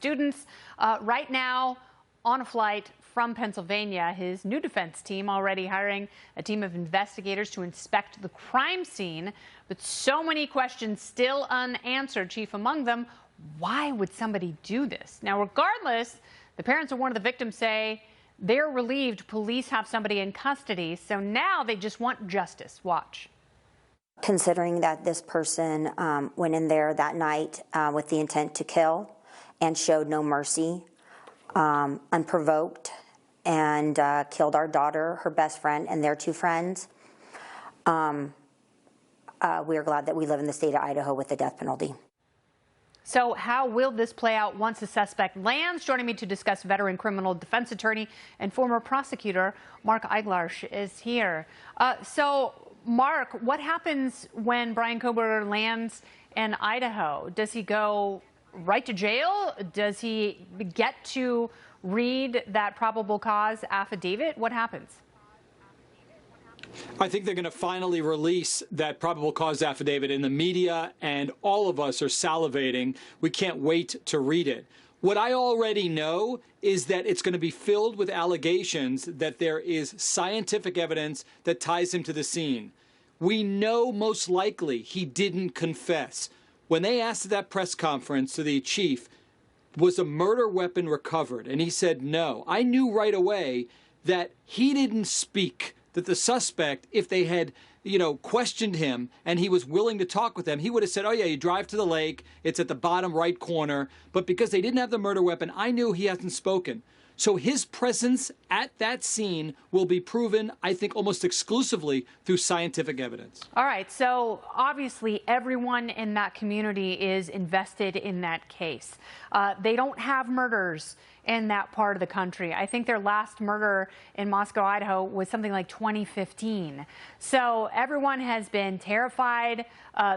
Students right now on a flight from Pennsylvania. His new defense team already hiring a team of investigators to inspect the crime scene. But so many questions still unanswered. Chief among them, why would somebody do this? Now, regardless, the parents of one of the victims say they're relieved police have somebody in custody. So now they just want justice. Watch. Considering that this person went in there that night with the intent to kill and showed no mercy, unprovoked, and killed our daughter, her best friend, and their two friends, we are glad that we live in the state of Idaho with the death penalty. So how will this play out once the suspect lands? Joining me to discuss, veteran criminal defense attorney and former prosecutor Mark Eiglarsh is here. So, Mark, what happens when Bryan Kohberger lands in Idaho? Does he go right to jail? Does he get to read that probable cause affidavit? What happens? I think they're going to finally release that probable cause affidavit in the media, and all of us are salivating. We can't wait to read it. What I already know is that it's going to be filled with allegations that there is scientific evidence that ties him to the scene. We know most likely he didn't confess. When they asked at that press conference to the chief, was a murder weapon recovered? And he said no. I knew right away that he didn't speak, that the suspect, if they had, questioned him and he was willing to talk with them, he would have said, oh, yeah, you drive to the lake. It's at the bottom right corner. But because they didn't have the murder weapon, I knew he hasn't spoken. So his presence at that scene will be proven, I think, almost exclusively through scientific evidence. All right. So obviously everyone in that community is invested in that case. They don't have murders in that part of the country. I think their last murder in Moscow, Idaho was something like 2015. So everyone has been terrified.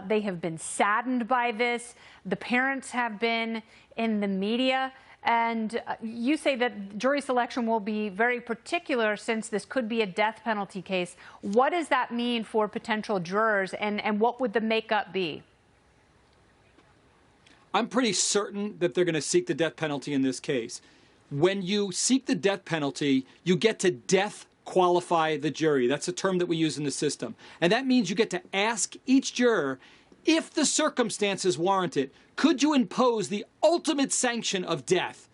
They have been saddened by this. The parents have been in the media. And you say that jury selection will be very particular since this could be a death penalty case. What does that mean for potential jurors, and what would the makeup be? I'm pretty certain that they're going to seek the death penalty in this case. When you seek the death penalty, you get to death qualify the jury. That's a term that we use in the system. And that means you get to ask each juror, if the circumstances warrant it, could you impose the ultimate sanction of death?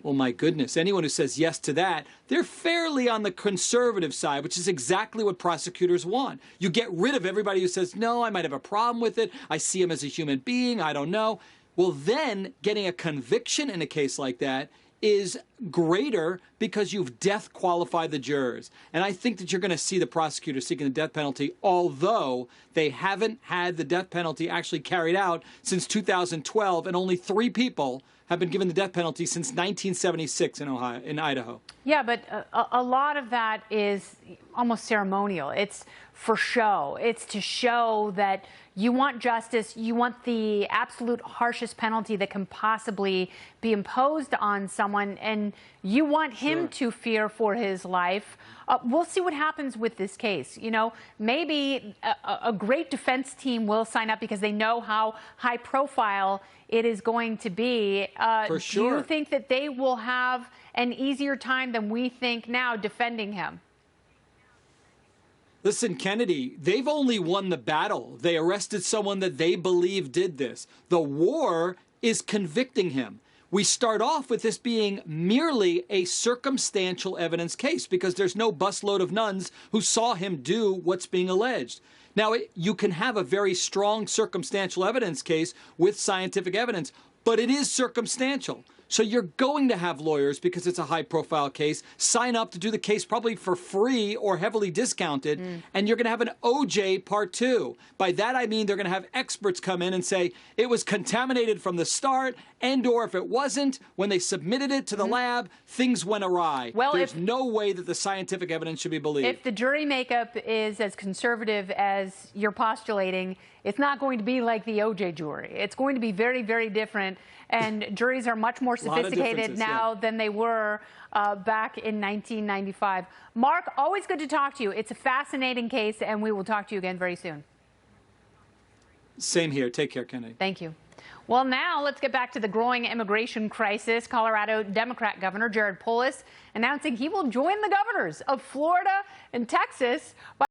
Well, my goodness, anyone who says yes to that, they're fairly on the conservative side, which is exactly what prosecutors want. You get rid of everybody who says, no, I might have a problem with it. I see him as a human being. I don't know. Well, then getting a conviction in a case like that is greater because you've death qualified the jurors. And I think that you're going to see the prosecutor seeking the death penalty, although they haven't had the death penalty actually carried out since 2012, and only 3 people have been given the death penalty since 1976 in Idaho. Yeah, but a lot of that is almost ceremonial. It's for show. It's to show that you want justice, you want the absolute harshest penalty that can possibly be imposed on someone, and you want him to fear for his life. We'll see what happens with this case. Maybe a great defense team will sign up because they know how high profile it is going to be. For sure. Do you think that they will have an easier time than we think now defending him? Listen, Kennedy, they've only won the battle. They arrested someone that they believe did this. The war is convicting him. We start off with this being merely a circumstantial evidence case because there's no busload of nuns who saw him do what's being alleged. Now, you can have a very strong circumstantial evidence case with scientific evidence, but it is circumstantial. So you're going to have lawyers, because it's a high-profile case, sign up to do the case probably for free or heavily discounted, and you're going to have an OJ Part 2. By that I mean they're going to have experts come in and say it was contaminated from the start, and or if it wasn't, when they submitted it to the lab, things went awry. Well, there's no way that the scientific evidence should be believed. If the jury makeup is as conservative as you're postulating, it's not going to be like the OJ jury. It's going to be very, very different. And juries are much more sophisticated now than they were back in 1995. Mark, always good to talk to you. It's a fascinating case, and we will talk to you again very soon. Same here. Take care, Kennedy. Thank you. Well, now let's get back to the growing immigration crisis. Colorado Democrat Governor Jared Polis announcing he will join the governors of Florida and Texas by